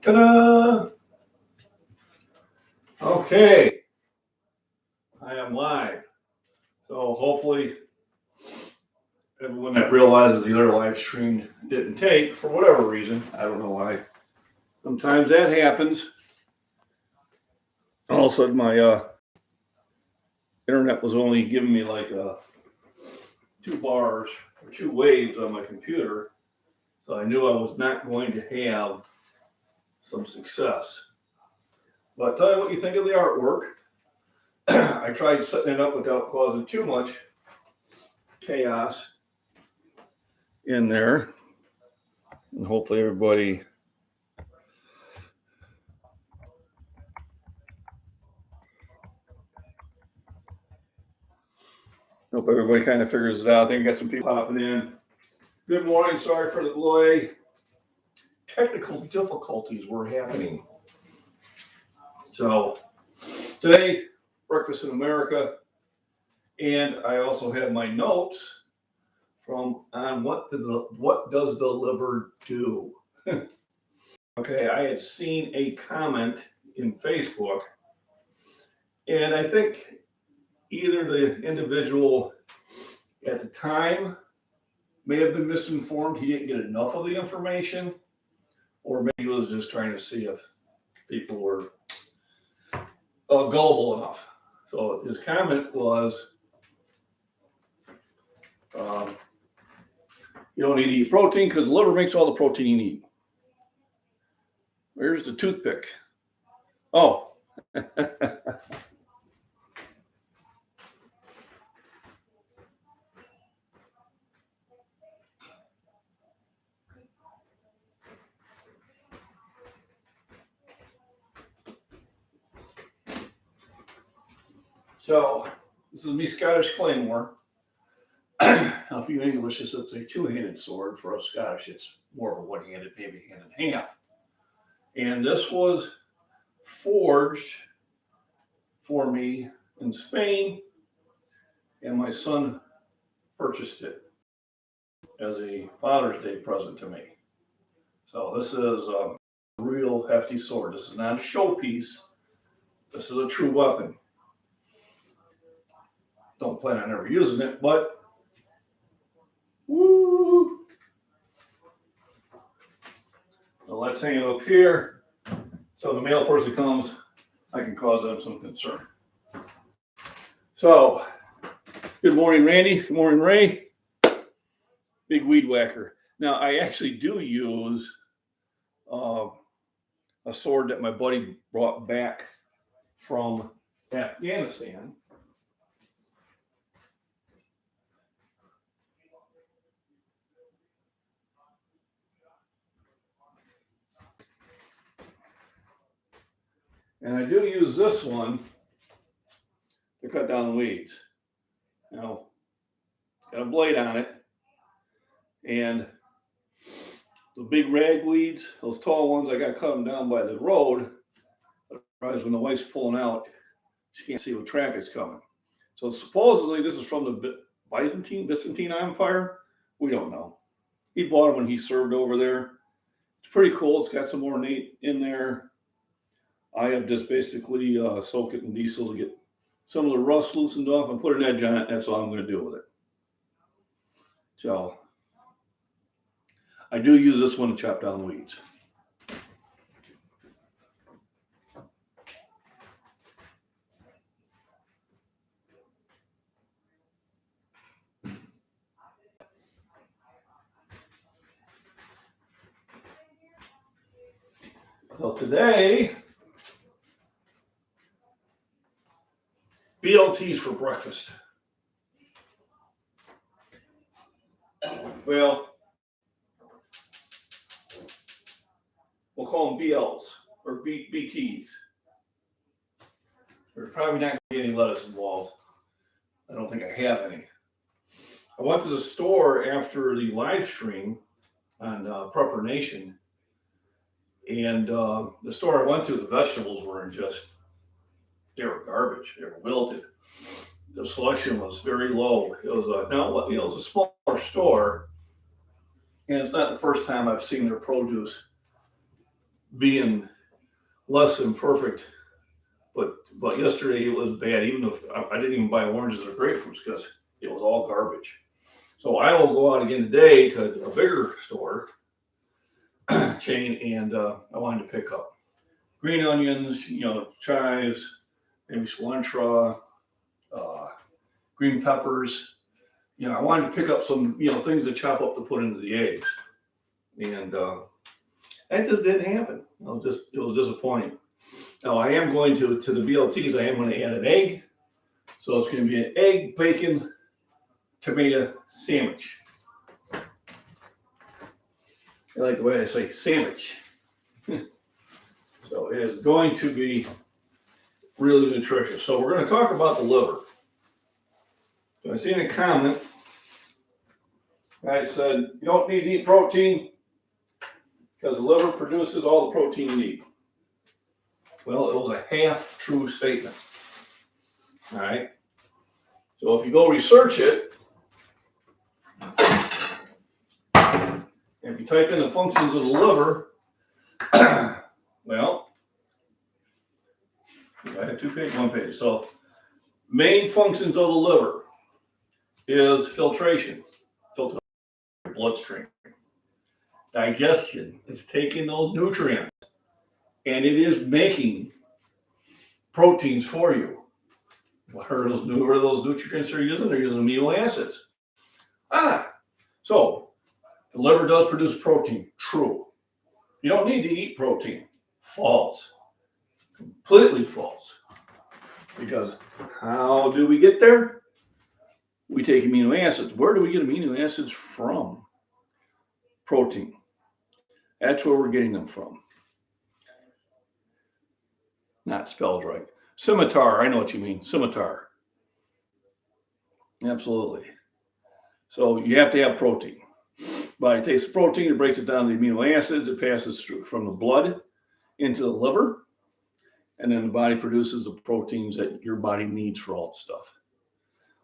Ta-da! Okay, I am live. So hopefully everyone that realizes the other live stream didn't take for whatever reason. I don't know why. Sometimes that happens. All of a sudden my internet was only giving me like 2 bars or 2 waves on my computer. So I knew I was not going to have some success. But tell me what you think of the artwork. I tried setting it up without causing too much chaos in there. And hopefully everybody kind of figures it out. I think I got some people popping in. Good morning. Sorry for the delay. Technical difficulties were happening. So today, Breakfast in America, and I also have my notes from on what does the liver do. Okay, I had seen a comment in Facebook, and I think either the individual at the time may have been misinformed. He didn't get enough of the information, or maybe he was just trying to see if people were gullible enough. So his comment was, you don't need to eat protein because the liver makes all the protein you need. Where's the toothpick? Oh. So this is me, Scottish Claymore. Now, if you English, it's a two-handed sword. For us Scottish, it's more of a one-handed, maybe hand and half. And this was forged for me in Spain, and my son purchased it as a Father's Day present to me. So this is a real hefty sword. This is not a showpiece. This is a true weapon. Don't plan on ever using it, but woo! So let's hang it up here. So the mail person comes, I can cause them some concern. So, good morning, Randy. Good morning, Ray. Big weed whacker. Now, I actually do use a sword that my buddy brought back from Afghanistan. And I do use this one to cut down the weeds. Now, got a blade on it. And the big ragweeds, those tall ones, I got to cut them down by the road. Otherwise, when the wife's pulling out, she can't see what traffic's coming. So supposedly this is from the Byzantine Empire. We don't know. He bought it when he served over there. It's pretty cool. It's got some ornate in there. I have just basically soaked it in diesel to get some of the rust loosened off and put an edge on it. That's all I'm going to do with it. So I do use this one to chop down weeds. So today, BLTs for breakfast. Well, we'll call them BLs or BTs. There's probably not going to be any lettuce involved. I don't think I have any. I went to the store after the live stream on Prepper Nation, and the store I went to, the vegetables were they were garbage. They were wilted. The selection was very low. It was it was a smaller store, and it's not the first time I've seen their produce being less than perfect. But yesterday it was bad. Even if I didn't even buy oranges or grapefruits because it was all garbage. So I will go out again today to a bigger store chain, and I wanted to pick up green onions, chives, maybe cilantro, green peppers. I wanted to pick up some, things to chop up to put into the eggs, and that just didn't happen. It was disappointing. Now I am going to the BLTs. I am going to add an egg, so it's going to be an egg, bacon, tomato sandwich. I like the way I say sandwich. So it is going to be really nutritious. So we're going to talk about the liver. So I seen a comment. I said, you don't need to eat protein because the liver produces all the protein you need. Well, it was a half-true statement. All right. So if you go research it, if you type in the functions of the liver, well, I had 2 pages, 1 page. So main functions of the liver is filtration, filter bloodstream, digestion. It's taking those nutrients, and it is making proteins for you. What are those nutrients they're using? They're using amino acids. So the liver does produce protein. True. You don't need to eat protein. False. Completely false. Because how do we get there? We take amino acids. Where do we get amino acids from? Protein. That's where we're getting them from. Not spelled right. Scimitar, I know what you mean. Scimitar. Absolutely. So you have to have protein. Body takes the protein, it breaks it down to the amino acids, it passes through from the blood into the liver, and then the body produces the proteins that your body needs for all the stuff.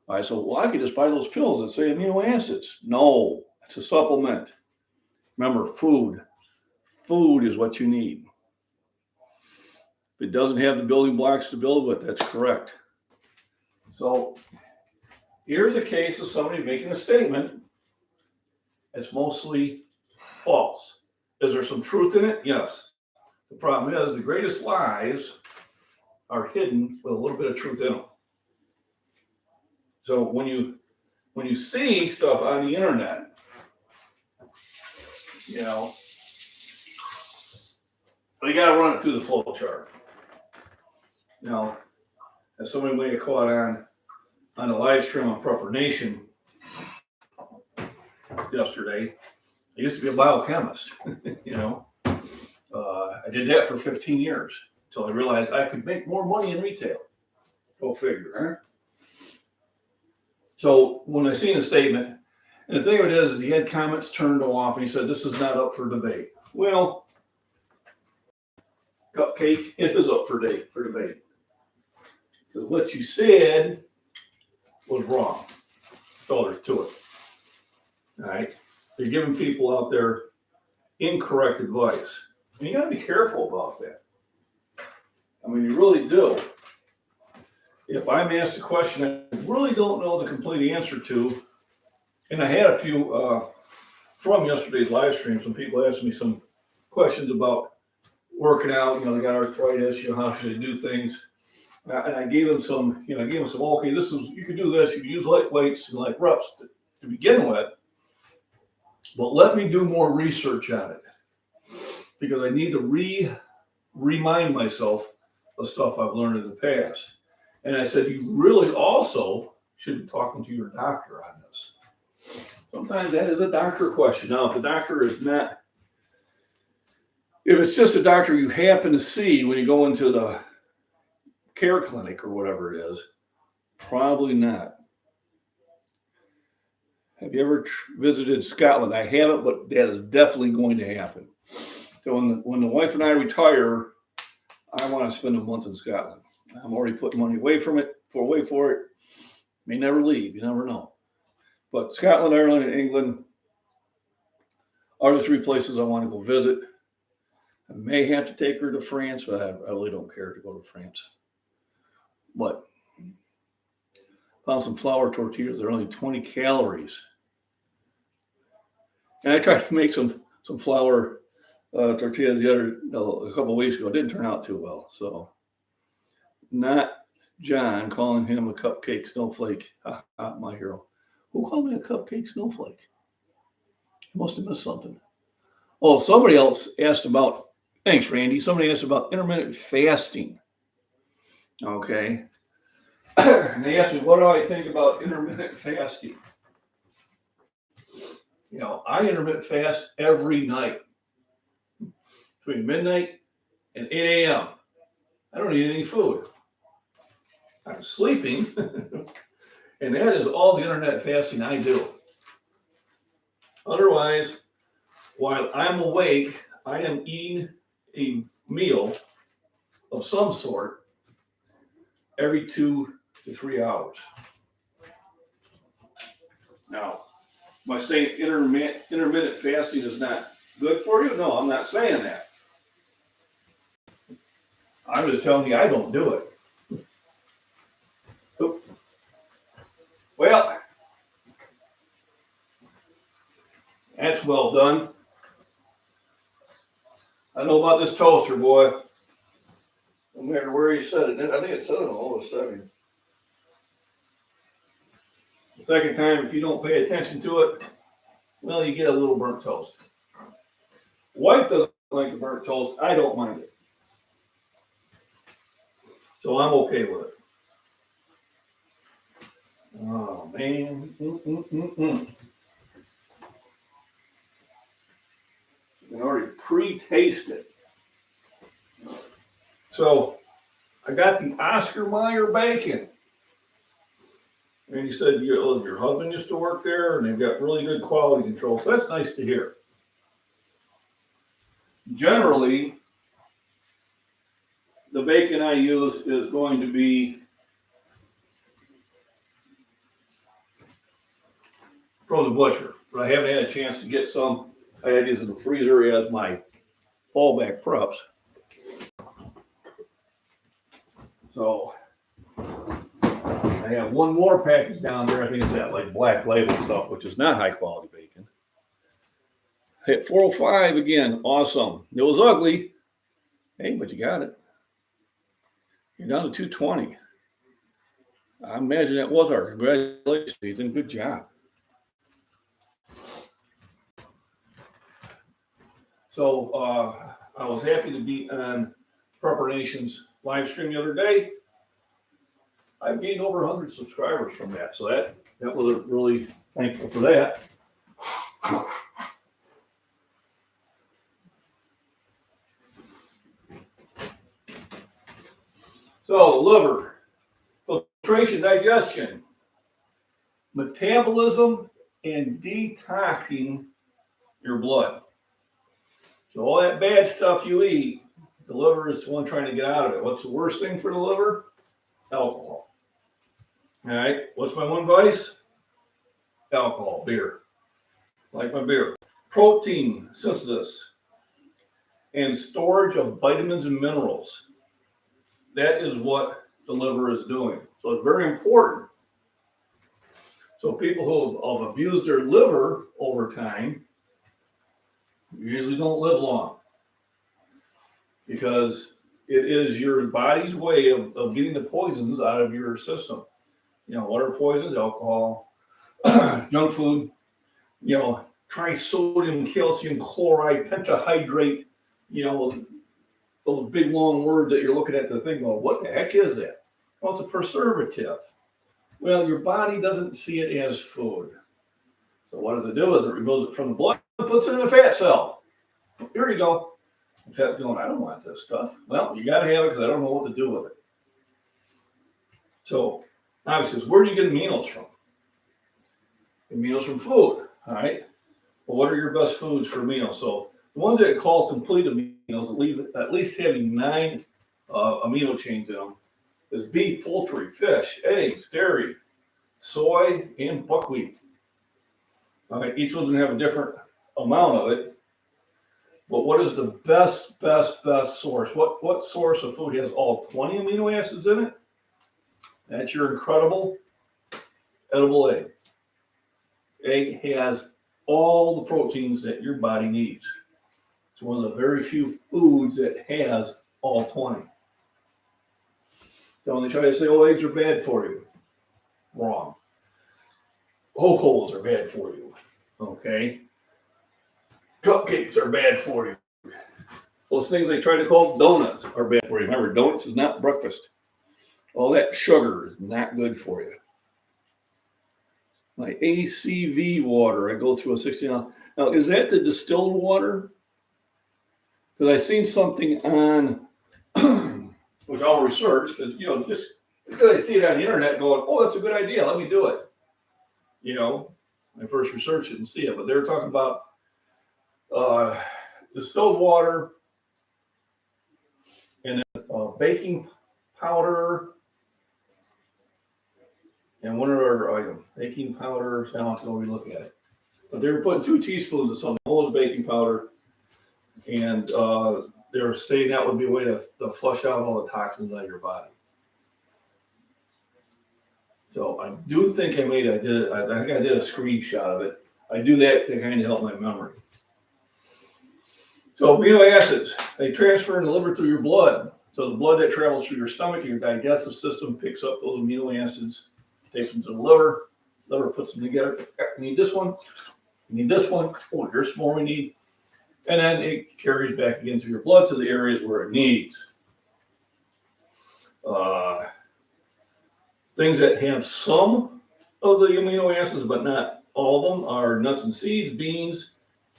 All right, so I could just buy those pills that say amino acids. No, it's a supplement. Remember, food. Food is what you need. If it doesn't have the building blocks to build with, that's correct. So here's a case of somebody making a statement that's mostly false. Is there some truth in it? Yes. The problem is the greatest lies are hidden with a little bit of truth in them. So when you see stuff on the internet, you got to run it through the flow chart. Now, as somebody may have caught on the live stream on Prepper Nation yesterday, I used to be a biochemist. I did that for 15 years until I realized I could make more money in retail. Go figure, huh? So when I seen a statement, and the thing of it is he had comments turned off, and he said, this is not up for debate. Well, Cupcake, it is up for debate. Because what you said was wrong. That's all there's to it. All right? You're giving people out there incorrect advice. And you got to be careful about that. I mean, you really do. If I'm asked a question I really don't know the complete answer to, and I had a few from yesterday's live stream, some people asked me some questions about working out, they got arthritis, how should they do things? And I gave them some, okay, you can do this, you can use light weights and light reps to begin with, but let me do more research on it because I need to remind myself of stuff I've learned in the past. And I said, you really also should be talking to your doctor on this. Sometimes that is a doctor question. Now, if the doctor is not, if it's just a doctor you happen to see when you go into the care clinic or whatever it is, probably not. Have you ever visited Scotland? I haven't, but that is definitely going to happen. So when the wife and I retire, I want to spend a month in Scotland. I'm already putting money away for it. May never leave. You never know. But Scotland, Ireland, and England are the 3 places I want to go visit. I may have to take her to France, but I really don't care to go to France. But found some flour tortillas. They're only 20 calories. And I tried to make some flour tortillas a couple of weeks ago. It didn't turn out too well. So not John calling him a cupcake snowflake. My hero. Who called me a cupcake snowflake? I must have missed something. Oh, somebody else asked about, thanks, Randy. Somebody asked about intermittent fasting. Okay. And they asked me, what do I think about intermittent fasting? You know, I intermittent fast every night between midnight and 8 a.m. I don't eat any food. I'm sleeping, and that is all the intermittent fasting I do. Otherwise, while I'm awake, I am eating a meal of some sort every 2 to 3 hours. Now, am I saying intermittent fasting is not good for you? No, I'm not saying that. I'm just telling you I don't do it. Well, that's well done. I know about this toaster, boy. No matter where you set it. I think it said it on all the settings. The second time, if you don't pay attention to it, well, you get a little burnt toast. Wife doesn't like the burnt toast. I don't mind it. So I'm okay with it. Oh, man. You can already pre-taste it. So I got the Oscar Mayer bacon. And he said your husband used to work there and they've got really good quality control. So that's nice to hear. Generally, the bacon I use is going to be from the butcher, but I haven't had a chance to get some. I had these in the freezer as my fallback preps. So I have one more package down there. I think it's that like black label stuff, which is not high quality bacon. Hit 405 again. Awesome. It was ugly. Hey, but you got it. You're down to 220. I imagine that was our congratulations, Ethan. Good job. So I was happy to be on Prepper Nation's live stream the other day. I gained over 100 subscribers from that, so that was really thankful for that. So liver, filtration, digestion, metabolism, and detoxing your blood. So all that bad stuff you eat, the liver is the one trying to get out of it. What's the worst thing for the liver? Alcohol. All right. What's my one vice? Alcohol, beer. Like my beer. Protein synthesis and storage of vitamins and minerals. That is what the liver is doing. So it's very important. So people who have abused their liver over time usually don't live long because it is your body's way of getting the poisons out of your system. You know, what are poisons? Alcohol, junk food, you know, trisodium, calcium chloride, pentahydrate, you know, those big long words that you're looking at the thing going, what the heck is that? Well, it's a preservative. Well, your body doesn't see it as food. So what does it do? Is it removes it from the blood and puts it in a fat cell. Here you go. The fat's going, I don't want this stuff. Well, you got to have it because I don't know what to do with it. So obviously, where do you get aminos from? Aminos from food, all right? Well, what are your best foods for aminos? So the ones that call complete aminos, at least having 9 amino chains in them, is beef, poultry, fish, eggs, dairy, soy, and buckwheat. All right, each one's going to have a different amount of it. But what is the best source? What source of food has all 20 amino acids in it? That's your incredible edible egg. Egg has all the proteins that your body needs. It's one of the very few foods that has all 20. So when they try to say, oh, eggs are bad for you, wrong. Whole coals are bad for you, okay? Cupcakes are bad for you. Those things they try to call donuts are bad for you. Remember, donuts is not breakfast. All that sugar is not good for you. My ACV water, I go through a 60 ounce. Now, is that the distilled water? Because I seen something on, which I'll research, because, just because I see it on the internet going, oh, that's a good idea, let me do it. I first research it and see it, but they're talking about distilled water and baking powder and one other item, baking powder. So I don't have to go relook at it. But they were putting 2 teaspoons of something, all baking powder, and they were saying that would be a way to flush out all the toxins out of your body. So I do think I think I did a screenshot of it. I do that to kind of help my memory. So amino acids, they transfer and deliver through your blood. So the blood that travels through your stomach and your digestive system picks up those amino acids, takes them to the liver. Liver puts them together. You need this one. You need this one. Oh, here's some more we need. And then it carries back again through your blood to the areas where it needs. Things that have some of the amino acids, but not all of them, are nuts and seeds, beans,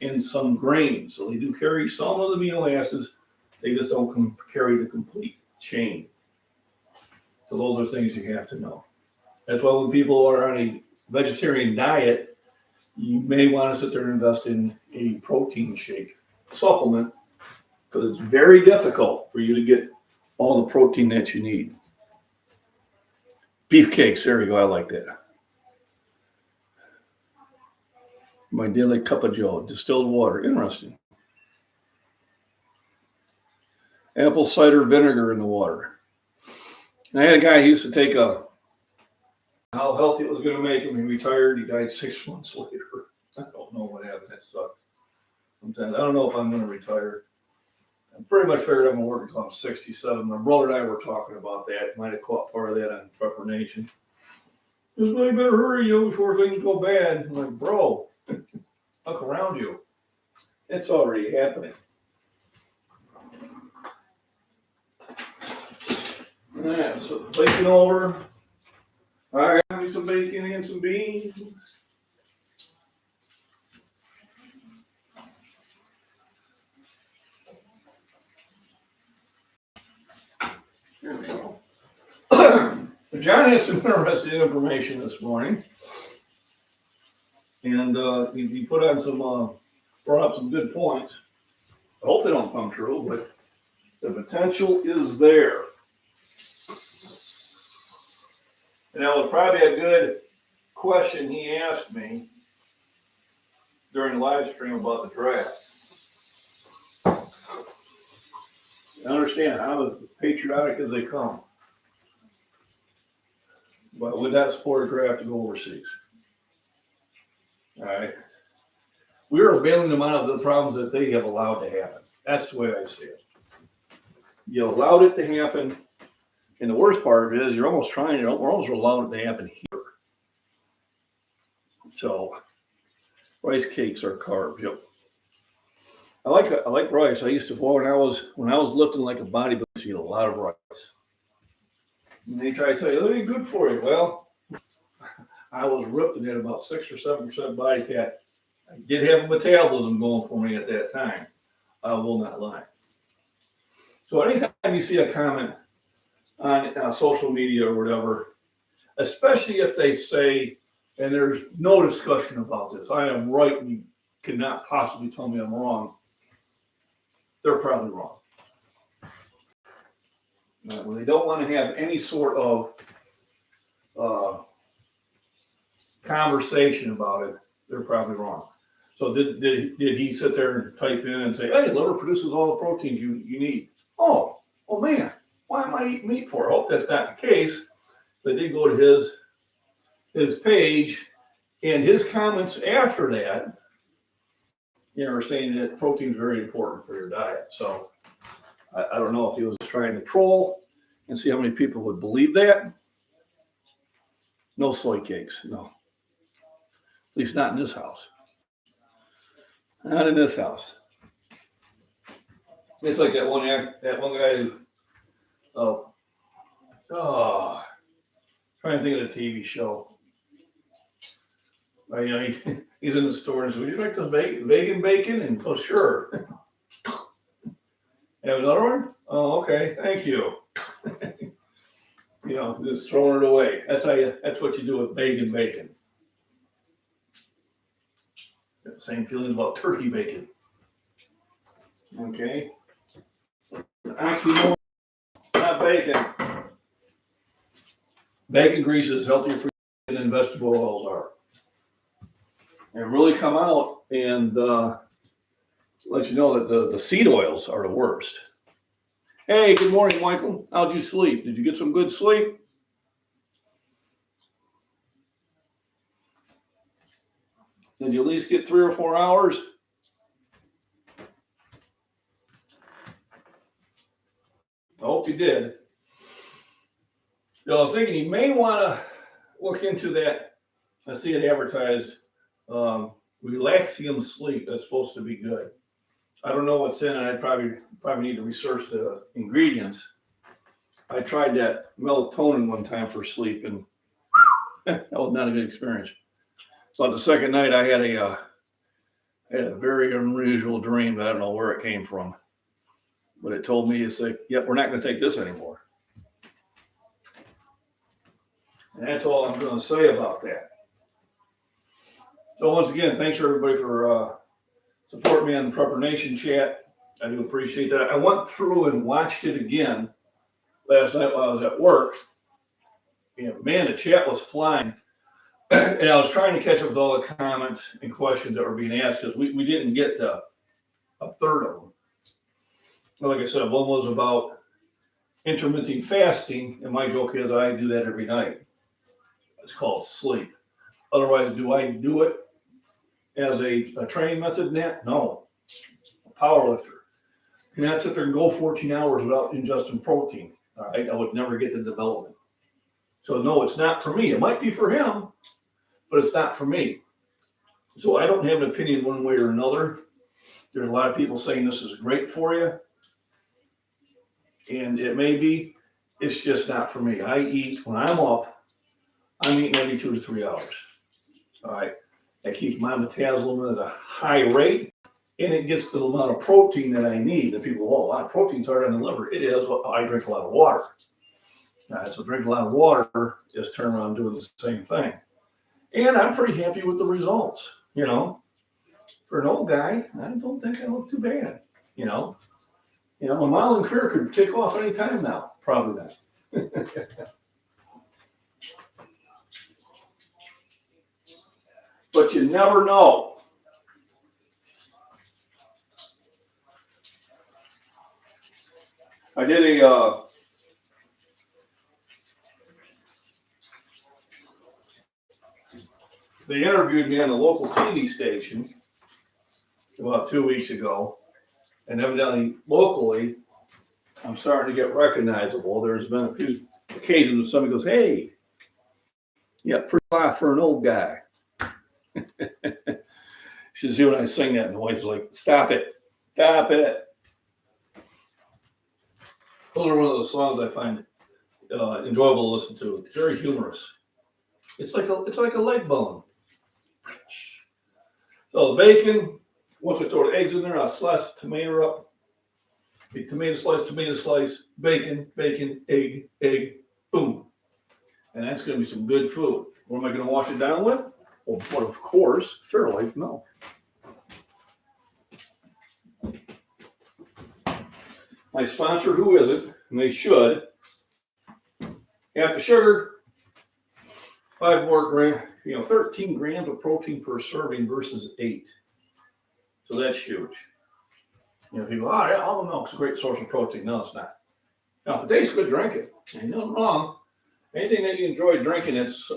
and some grains. So they do carry some of the amino acids. They just don't carry the complete chain. So those are things you have to know. That's why when people are on a vegetarian diet, you may want to sit there and invest in a protein shake supplement, because it's very difficult for you to get all the protein that you need. Beef cakes, there we go, I like that. My daily cup of joe, distilled water, interesting. Apple cider vinegar in the water. And I had a guy who used to take how healthy it was going to make him. He retired. He died 6 months later. I don't know what happened. That sucked. Sometimes I don't know if I'm going to retire. I'm pretty much figured I'm going to work until I'm 67. My brother and I were talking about that. Might have caught part of that on Prepper Nation. Just better hurry, before things go bad. I'm like, bro, look around you. It's already happening. All right, so bacon over. All right, have me some bacon and some beans. There we go. John had some interesting information this morning, and he put on brought up some good points. I hope they don't come true, but the potential is there. And that was probably a good question he asked me during the live stream about the draft. I understand I'm as patriotic as they come, but would not support a draft to go overseas. All right. We are bailing them out of the problems that they have allowed to happen. That's the way I see it. You allowed it to happen. And the worst part of it is we're almost allowing it to happen here. So rice cakes are carbs. Yep. I like rice. I used to, when I was lifting like a bodybuilder, I used to eat a lot of rice. And they try to tell you, it ain't good for you. Well, I was ripped and had about 6 or 7% body fat. I did have a metabolism going for me at that time. I will not lie. So anytime you see a comment on social media or whatever, especially if they say, and there's no discussion about this, I am right and you cannot possibly tell me I'm wrong, they're probably wrong. When they don't want to have any sort of conversation about it, they're probably wrong. So did he sit there and type in and say, hey, liver produces all the proteins you need? Oh man, why am I eating meat for? I hope that's not the case. They did go to his page, and his comments after that, are saying that protein is very important for your diet. So I don't know if he was trying to troll and see how many people would believe that. No soy cakes, no. At least not in this house. Not in this house. It's like that one guy who, trying to think of the TV show. He's in the store and says, would you like the bacon? And oh, sure. Have another one? Oh, okay, thank you. Just throwing it away. That's what you do with bacon. Same feeling about turkey bacon. Okay. Actually, no, not bacon. Bacon grease is healthier for you than vegetable oils are. And really come out and let you know that the seed oils are the worst. Hey, good morning, Michael. How'd you sleep? Did you get some good sleep? Did you at least get 3 or 4 hours? I hope you did. I was thinking you may want to look into that. I see it advertised. Relaxium sleep. That's supposed to be good. I don't know what's in it. I probably need to research the ingredients. I tried that melatonin one time for sleep, and that was not a good experience. But the second night, I had a very unusual dream that I don't know where it came from. But it told me, it's like, yep, we're not going to take this anymore. And that's all I'm going to say about that. So once again, thanks everybody for supporting me on the Prepper Nation chat. I do appreciate that. I went through and watched it again last night while I was at work. And man, the chat was flying. And I was trying to catch up with all the comments and questions that were being asked because we didn't get to a third of them. Like I said, one was about intermittent fasting, and my joke is I do that every night. It's called sleep. Otherwise, do I do it as a training method? No. A power lifter. You cannot sit there and go 14 hours without ingesting protein. All right, I would never get the development. So no, it's not for me. It might be for him, but it's not for me. So I don't have an opinion one way or another. There's a lot of people saying this is great for you. And it may be, it's just not for me. I eat, when I'm up, I'm eating every 2 to 3 hours. All right. That keeps my metabolism at a high rate, and it gets the amount of protein that I need. The people, a lot of protein's hard on the liver. It is. I drink a lot of water. All right. So drink a lot of water, just turn around doing the same thing. And I'm pretty happy with the results. For an old guy, I don't think I look too bad. My modeling career could take off any time now. Probably not. But you never know. I did they interviewed me on the local TV station about 2 weeks ago. And evidently, locally, I'm starting to get recognizable. There's been a few occasions when somebody goes, hey, yeah, pretty high for an old guy. She says, when I sing that, and the wife's like, stop it. Those are one of those songs I find enjoyable to listen to. It's very humorous. It's like a leg bone. So the bacon, once I throw the eggs in there, I'll slice the tomato up. Tomato slice, bacon, egg, boom. And that's going to be some good food. What am I going to wash it down with? Well, of course, Fairlife milk. My sponsor, who isn't, and they should, half the sugar, 5 more grams, 13 grams of protein per serving versus 8. So that's huge. You know, people, oh, yeah, almond milk's a great source of protein. No, it's not. Now, if it tastes good, drink it. Ain't nothing wrong. Anything that you enjoy drinking that's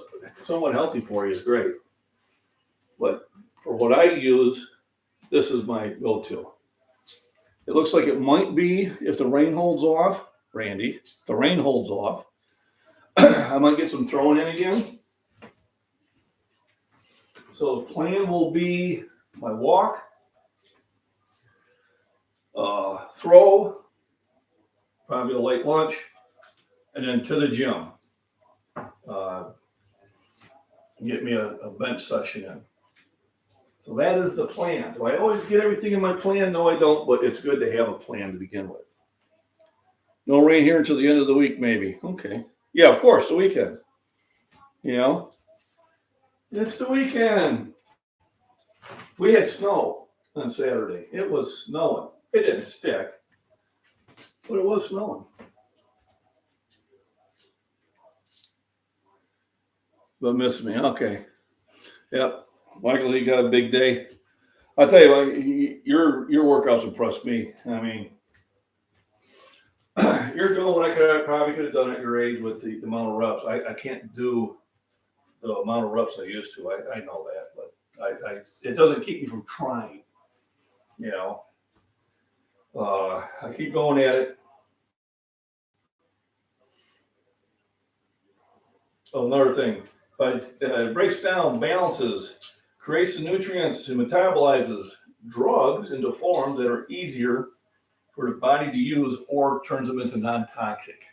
somewhat healthy for you is great. But for what I use, this is my go-to. It looks like it might be, if the rain holds off, Randy, if the rain holds off, I might get some throwing in again. So the plan will be my walk, throw, probably a late lunch, and then to the gym. Get me a bench session in. So that is the plan. Do I always get everything in my plan? No, I don't, but it's good to have a plan to begin with. No rain here until the end of the week, maybe. Okay. Yeah, of course, the weekend. You know, it's the weekend. We had snow on Saturday. It was snowing. It didn't stick, but it was snowing. But miss me. Okay. Yep. Michael, he got a big day. I'll tell you, your workouts impressed me. I mean, you're doing what I probably could have done at your age with the amount of reps. I can't do the amount of reps I used to. I know that, but it doesn't keep me from trying. You know, I keep going at it. Oh, another thing, but it breaks down, balances, creates the nutrients, and metabolizes drugs into forms that are easier for the body to use or turns them into non-toxic.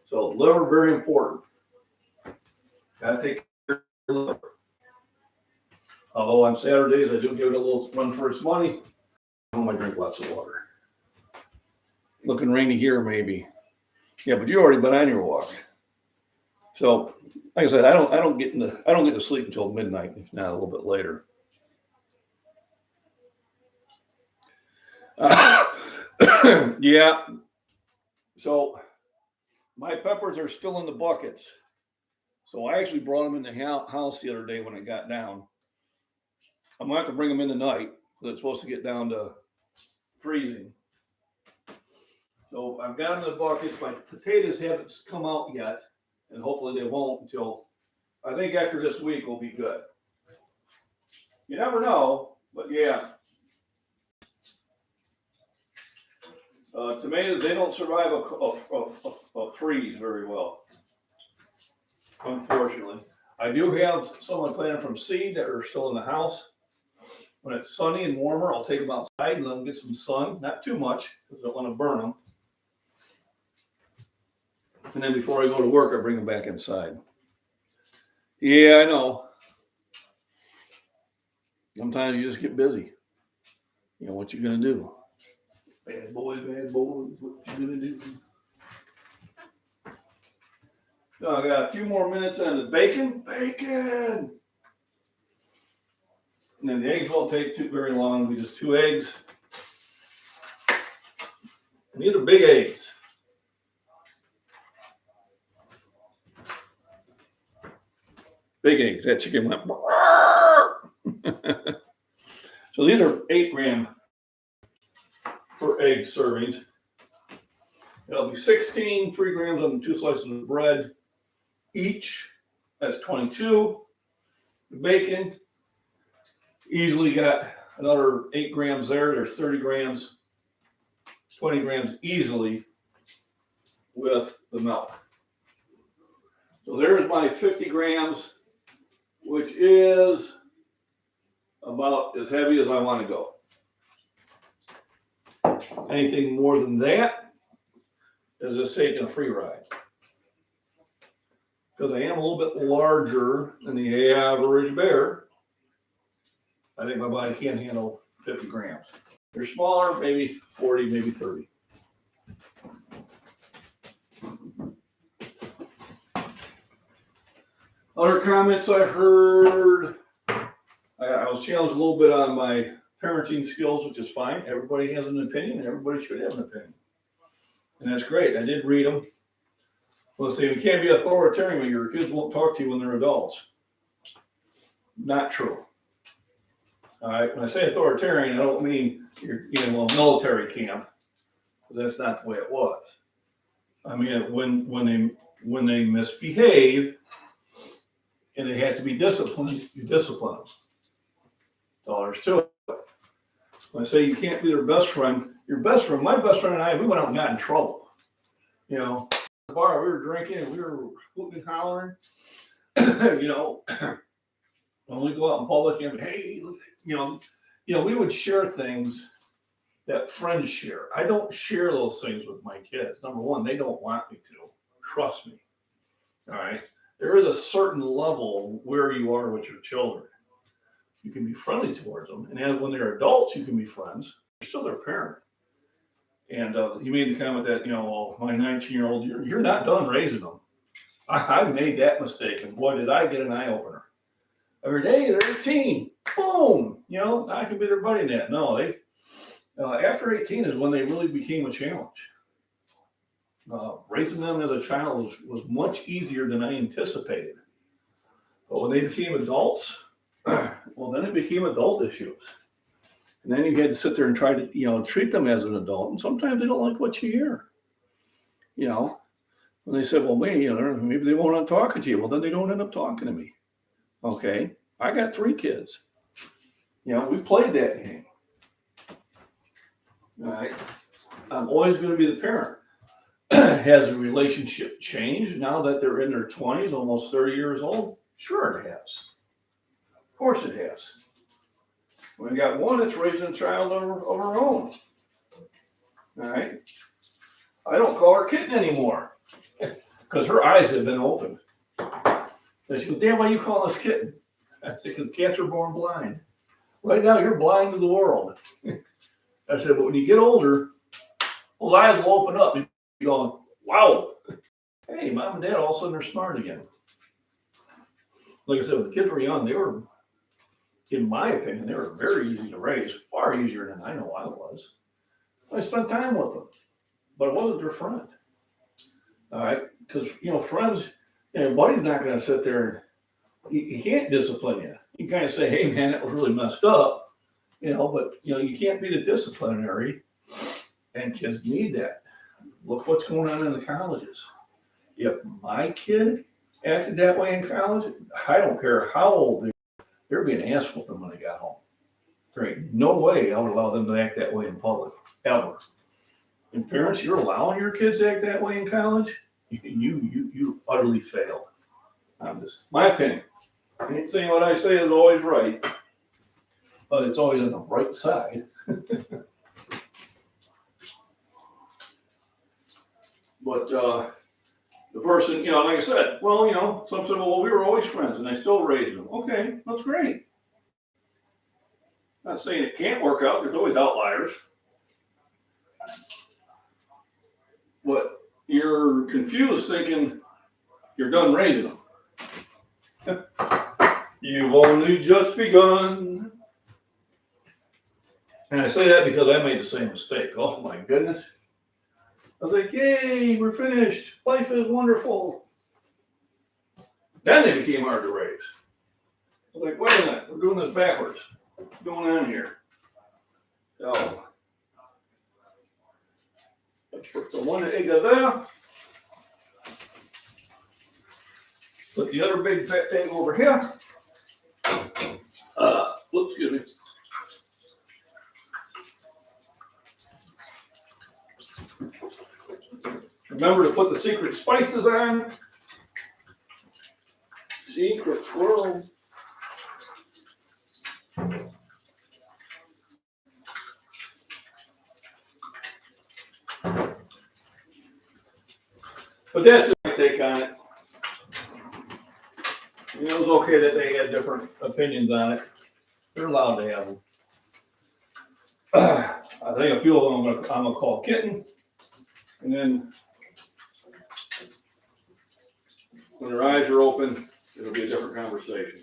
So liver, very important. Gotta take care of the liver. Although on Saturdays I do give it a little run for its money. I drink lots of water. Looking rainy here, maybe. Yeah, but you already been on your walk. So, like I said, I don't get to sleep until midnight, if not a little bit later. Yeah. So my peppers are still in the buckets. So I actually brought them in the house the other day when I got down. I'm gonna have to bring them in tonight because it's supposed to get down to freezing. So I've got them in the buckets. My potatoes haven't come out yet, and hopefully they won't until I think after this week will be good. You never know, but yeah. Tomatoes, they don't survive a freeze very well, unfortunately. I do have some I planted from seed that are still in the house. When it's sunny and warmer, I'll take them outside and let them get some sun. Not too much, because I don't want to burn them. And then before I go to work, I bring them back inside. Yeah, I know. Sometimes you just get busy. You know, what you going to do? Bad boys, what you gonna do? So I got a few more minutes on the bacon. And then the eggs won't take very long. It'll be just 2 eggs. And these are big eggs. Big eggs. That chicken went. So these are 8 gram per egg servings. It'll be 16, 3 grams on 2 slices of bread each. That's 22. The bacon, easily got another 8 grams there. There's 30 grams, 20 grams easily with the milk. So there's my 50 grams, which is about as heavy as I want to go. Anything more than that is just taking a free ride. Because I am a little bit larger than the average bear, I think my body can handle 50 grams. If you're smaller, maybe 40, maybe 30. Other comments I heard, I was challenged a little bit on my parenting skills, which is fine. Everybody has an opinion, and everybody should have an opinion. And that's great. I did read them. Let's see, you can't be authoritarian when your kids won't talk to you when they're adults. Not true. All right. When I say authoritarian, I don't mean you're in a military camp. That's not the way it was. I mean, when they misbehave and they have to be disciplined, you discipline them. That's all there's to it. When I say you can't be their best friend, your best friend, my best friend and I, we went out and got in trouble. You know, at the bar, we were drinking and we were hooting and hollering. You know, when we go out in public and hey, you know, we would share things that friends share. I don't share those things with my kids. Number one, they don't want me to. Trust me. All right. There is a certain level where you are with your children. You can be friendly towards them, and as when they're adults, you can be friends. You're still their parent. And you made the comment that, you know, well, my 19-year-old, you're not done raising them. I made that mistake, and boy, did I get an eye opener. Every day they're 18, boom, you know, I can be their buddy in that. No, they after 18 is when they really became a challenge. Raising them as a child was much easier than I anticipated. But when they became adults, well, then it became adult issues. And then you had to sit there and try to, you know, treat them as an adult. And sometimes they don't like what you hear. You know, when they said, well, maybe they won't end up talking to you. Well, then they don't end up talking to me. Okay. I got 3 kids. You know, we played that game. All right. I'm always going to be the parent. Has the relationship changed now that they're in their 20s, almost 30 years old? Sure it has. Of course it has. We got one that's raising a child of her own. All right. I don't call her kitten anymore because her eyes have been opened. And she goes, Dad, why are you calling us kitten? I said, because cats are born blind. Right now, you're blind to the world. I said, but when you get older, those eyes will open up and you're going, wow. Hey, mom and dad, all of a sudden, they're smart again. Like I said, when the kids were young, they were, in my opinion, they were very easy to raise, far easier than I know I was. I spent time with them, but I wasn't their friend. All right, because, you know, friends, you know, buddy's not going to sit there and he can't discipline you. You kind of say, hey, man, that was really messed up, you know, but, you know, you can't be the disciplinary, and kids need that. Look what's going on in the colleges. If my kid acted that way in college, I don't care how old they're being asked with them when they got home. There ain't no way I would allow them to act that way in public, ever. And parents, you're allowing your kids to act that way in college, you utterly failed. My opinion. I ain't saying what I say is always right, but it's always on the right side. But the person, you know, like I said, well, you know, some said, well, we were always friends and I still raised them. Okay, that's great. Not saying it can't work out. There's always outliers. But you're confused thinking you're done raising them. You've only just begun. And I say that because I made the same mistake. Oh my goodness. I was like, yay, we're finished. Life is wonderful. Then they became hard to raise. I was like, wait a minute, we're doing this backwards. What's going on here? So, let's put the one egg there. Put the other big fat thing over here. Oops, excuse me. Remember to put the secret spices on. Secret swirl. But that's my take on it. You know, it was okay that they had different opinions on it. They're allowed to have them. I think a few of them I'm gonna call kitten, and then when their eyes are open, it'll be a different conversation.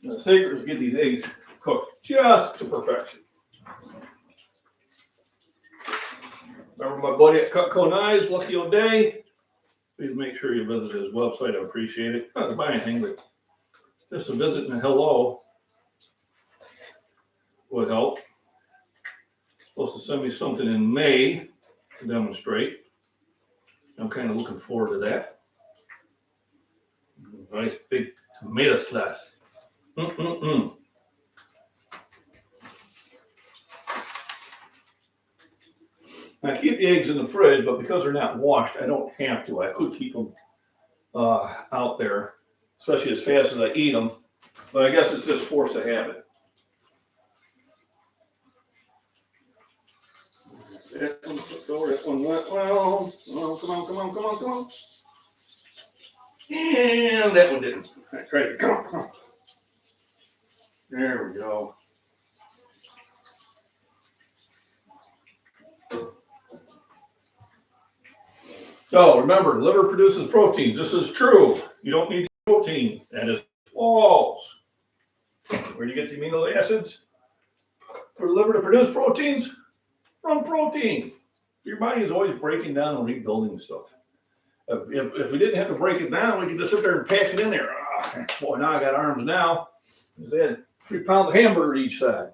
The secret is to get these eggs cooked just to perfection. Remember my buddy at Cutco Knives, Lucky O'Day? please make sure you visit his website. I appreciate it. Not to buy anything, but just a visit and a hello would help. Supposed to send me something in May to demonstrate. I'm kind of looking forward to that. Nice big tomato slice. I keep the eggs in the fridge, but because they're not washed, I don't have to. I could keep them out there, especially as fast as I eat them. But I guess it's just force of habit. That one went well. Oh, come on. And that one didn't. I tried to come on. There we go. So remember, liver produces proteins. This is true. You don't need protein. That is false. Where do you get the amino acids? For the liver to produce proteins? From protein. Your body is always breaking down and rebuilding stuff. If we didn't have to break it down, we could just sit there and pack it in there. Boy, now I got arms now. They had 3 pounds of hamburger each side.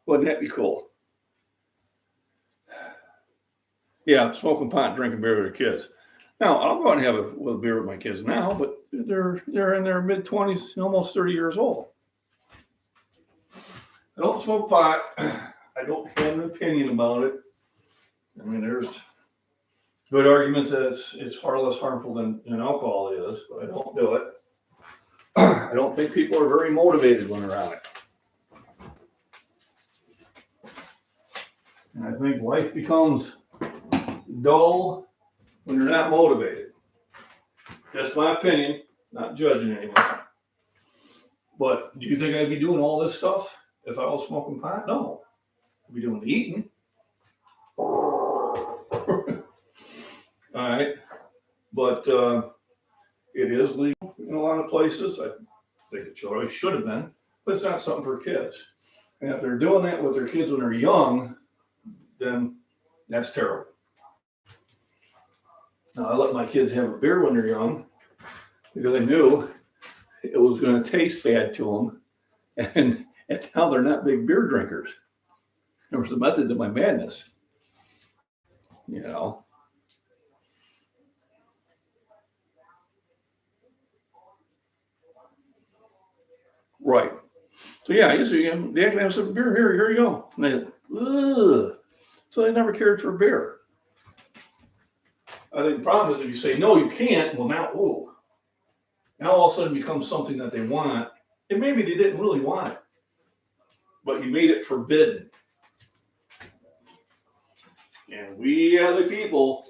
Wouldn't that be cool? Yeah, smoking pot, drinking beer with the kids. Now, I'll go out and have a beer with my kids now, but they're in their mid-20s, almost 30 years old. I don't smoke pot. I don't have an opinion about it. I mean, there's good arguments that it's far less harmful than alcohol is, but I don't do it. I don't think people are very motivated when they're on it. And I think life becomes dull when you're not motivated. That's my opinion, not judging anyone. But do you think I'd be doing all this stuff if I was smoking pot? No. I'd be doing the eating. All right. But it is legal in a lot of places. I think it should have been, but it's not something for kids. And if they're doing that with their kids when they're young, then that's terrible. Now, I let my kids have a beer when they're young because I knew it was going to taste bad to them. And now they're not big beer drinkers. There was a method to my madness. Right. So yeah, you see, they can have some beer. Here you go. And they, ugh. So they never cared for beer. I think the problem is if you say, no, you can't, well, now all of a sudden it becomes something that they want. And maybe they didn't really want it, but you made it forbidden. And we as a people,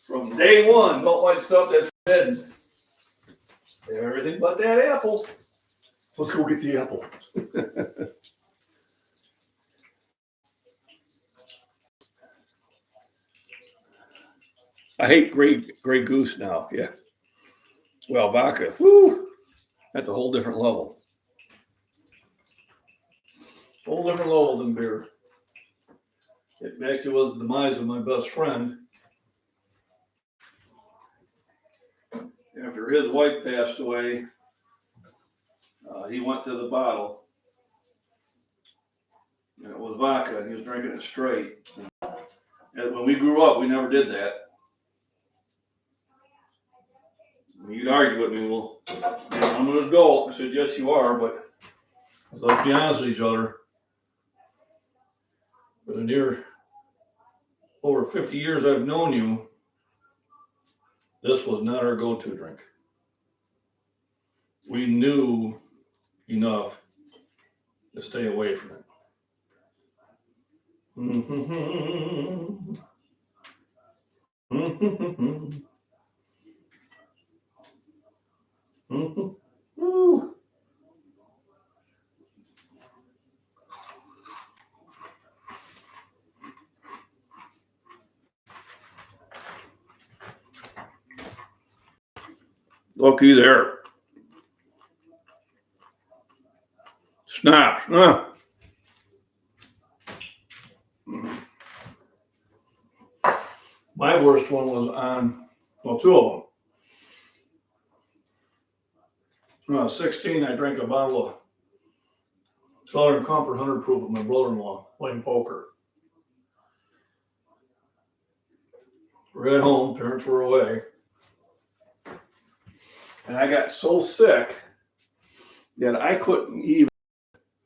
from day one, don't like stuff that's forbidden. Everything but that apple. Let's go get the apple. I hate Grey Goose now. Yeah. Well, vodka. Whoo. That's a whole different level. Whole different level than beer. It actually was the demise of my best friend. After his wife passed away, he went to the bottle. And it was vodka, and he was drinking it straight. And when we grew up, we never did that. You'd argue with me, well, I'm an adult. I said, yes, you are, but let's be honest with each other. For the near over 50 years I've known you, this was not our go-to drink. We knew enough to stay away from it. Woo. Looky there. Snaps. My worst one was on, well, two of them. When I was 16, I drank a bottle of Southern Comfort 100 proof with my brother-in-law playing poker. We're at home, parents were away. And I got so sick that I couldn't even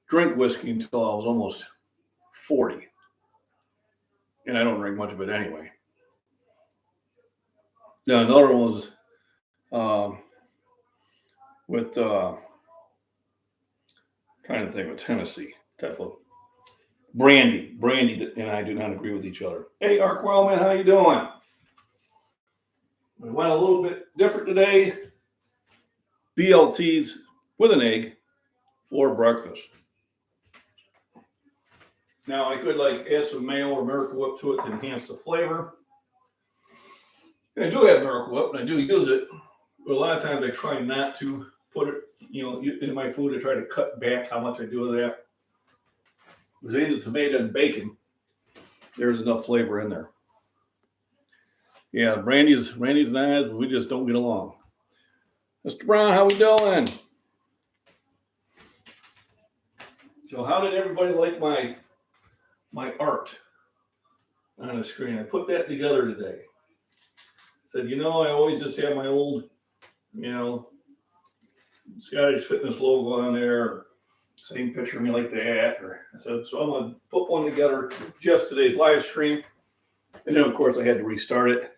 drink whiskey until I was almost 40. And I don't drink much of it anyway. Now, another one was with, trying to think of Tennessee type of brandy. Brandy and I do not agree with each other. Hey, Ark Wildman, how you doing? We went a little bit different today. BLTs with an egg for breakfast. Now I could like add some mayo or Miracle Whip to it to enhance the flavor. I do have Miracle Whip and I do use it, but a lot of times I try not to put it, in my food. I try to cut back how much I do of that. Because in the tomato and bacon, there's enough flavor in there. Yeah, Brandy's nice, but we just don't get along. Mr. Brown, how we doing? So how did everybody like my art on the screen? I put that together today. Said, I always just have my old, Scottish Fitness logo on there. Same picture of me like that. I said, so I'm going to put one together just today's live stream. And then, of course, I had to restart it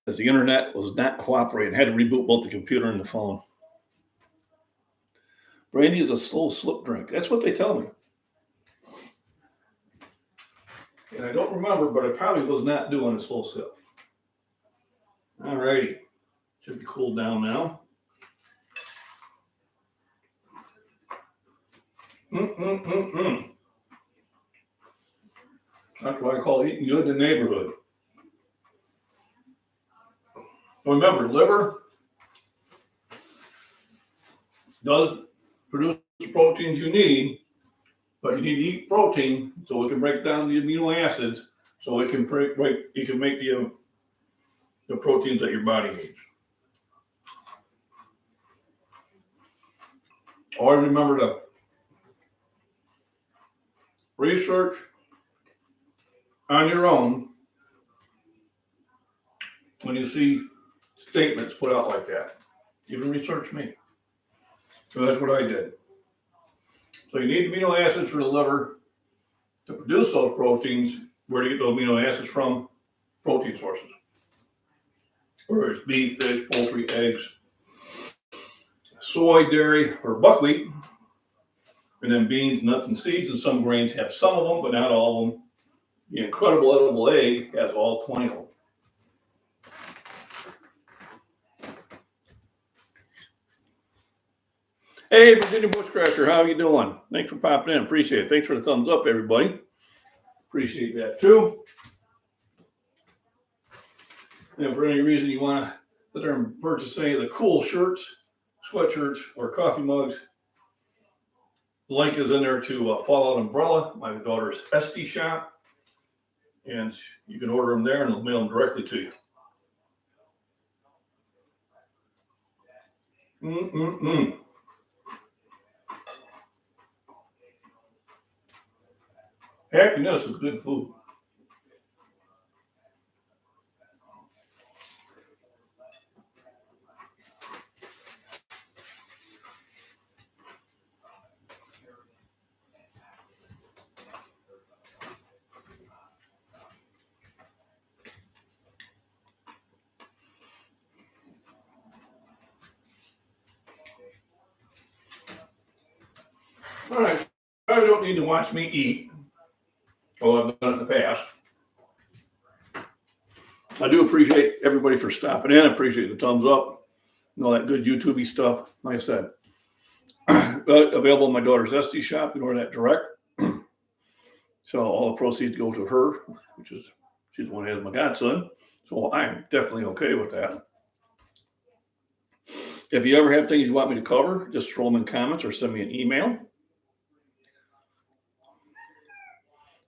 because the internet was not cooperating. I had to reboot both the computer and the phone. Brandy is a slow slip drink. That's what they tell me. And I don't remember, but I probably was not doing a slow sip. All righty. Should be cooled down now. That's what I call eating good in the neighborhood. Remember, liver does produce the proteins you need, but you need to eat protein so it can break down the amino acids, so it can make the proteins that your body needs. Always remember to research on your own when you see statements put out like that. Even research me. So that's what I did. So you need amino acids for the liver to produce those proteins. Where do you get those amino acids from? Protein sources. Whether it's beef, fish, poultry, eggs, soy, dairy, or buckwheat. And then beans, nuts, and seeds, and some grains have some of them, but not all of them. The incredible edible egg has all 20 of them. Hey, Virginia Bushcrasher, how are you doing? Thanks for popping in. Appreciate it. Thanks for the thumbs up, everybody. Appreciate that, too. And if for any reason you want to sit there and purchase any of the cool shirts, sweatshirts, or coffee mugs, the link is in there to Fallout Umbrella, my daughter's Etsy shop. And you can order them there and they'll mail them directly to you. Happiness is good food. All right, I don't need to watch me eat. Oh, I've done it in the past. I do appreciate everybody for stopping in. I appreciate the thumbs up and all that good YouTube-y stuff. Like I said, available in my daughter's Etsy shop. You can order that direct. So all the proceeds go to her, she's the one who has my godson. So I'm definitely okay with that. If you ever have things you want me to cover, just throw them in comments or send me an email.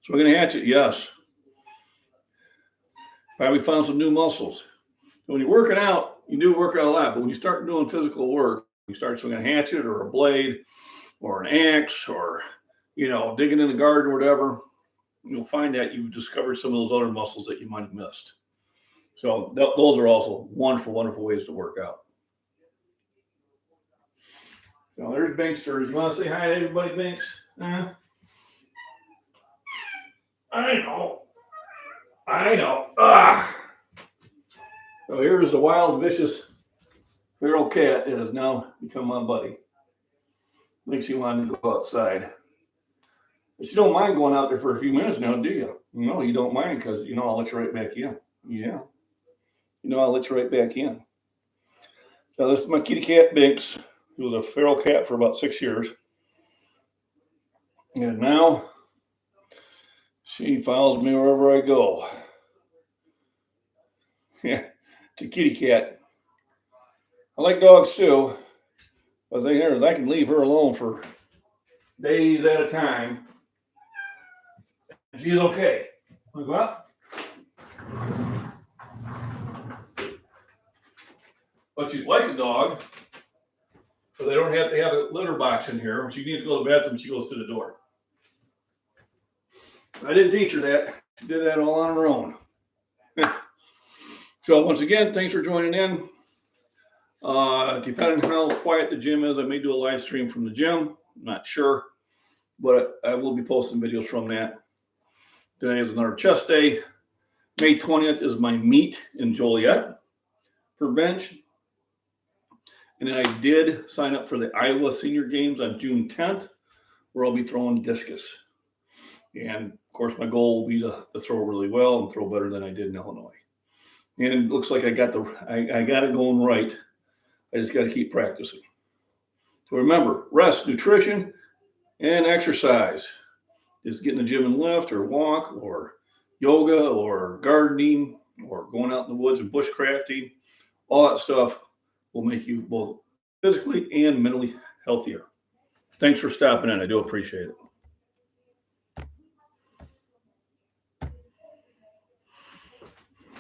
So we're going to hatch it, yes. Probably found some new muscles. When you're working out, you do work out a lot, but when you start doing physical work, you start swinging a hatchet or a blade or an axe or, digging in the garden or whatever, you'll find that you've discovered some of those other muscles that you might have missed. So those are also wonderful, wonderful ways to work out. So there's Binksters. You want to say hi to everybody, Binks? I know. So here's the wild, vicious feral cat that has now become my buddy. Makes you want to go outside. But you don't mind going out there for a few minutes now, do you? No, you don't mind because, I'll let you right back in. Yeah. I'll let you right back in. So this is my kitty cat, Binks. He was a feral cat for about 6 years. And now she follows me wherever I go. Yeah, it's a kitty cat. I like dogs too. But the thing is, I can leave her alone for days at a time. She's okay. Wanna go out? But she's like a dog. So they don't have to have a litter box in here. When she needs to go to the bathroom, she goes to the door. I didn't teach her that. She did that all on her own. So once again, thanks for joining in. Depending on how quiet the gym is, I may do a live stream from the gym. I'm not sure, but I will be posting videos from that. Today is another chest day. May 20th is my meet in Joliet for bench. And then I did sign up for the Iowa Senior Games on June 10th, where I'll be throwing discus. And of course, my goal will be to throw really well and throw better than I did in Illinois. And it looks like I got it going right. I just got to keep practicing. So remember, rest, nutrition, and exercise. Just get in the gym and lift or walk or yoga or gardening or going out in the woods and bushcrafting. All that stuff will make you both physically and mentally healthier. Thanks for stopping in. I do appreciate it.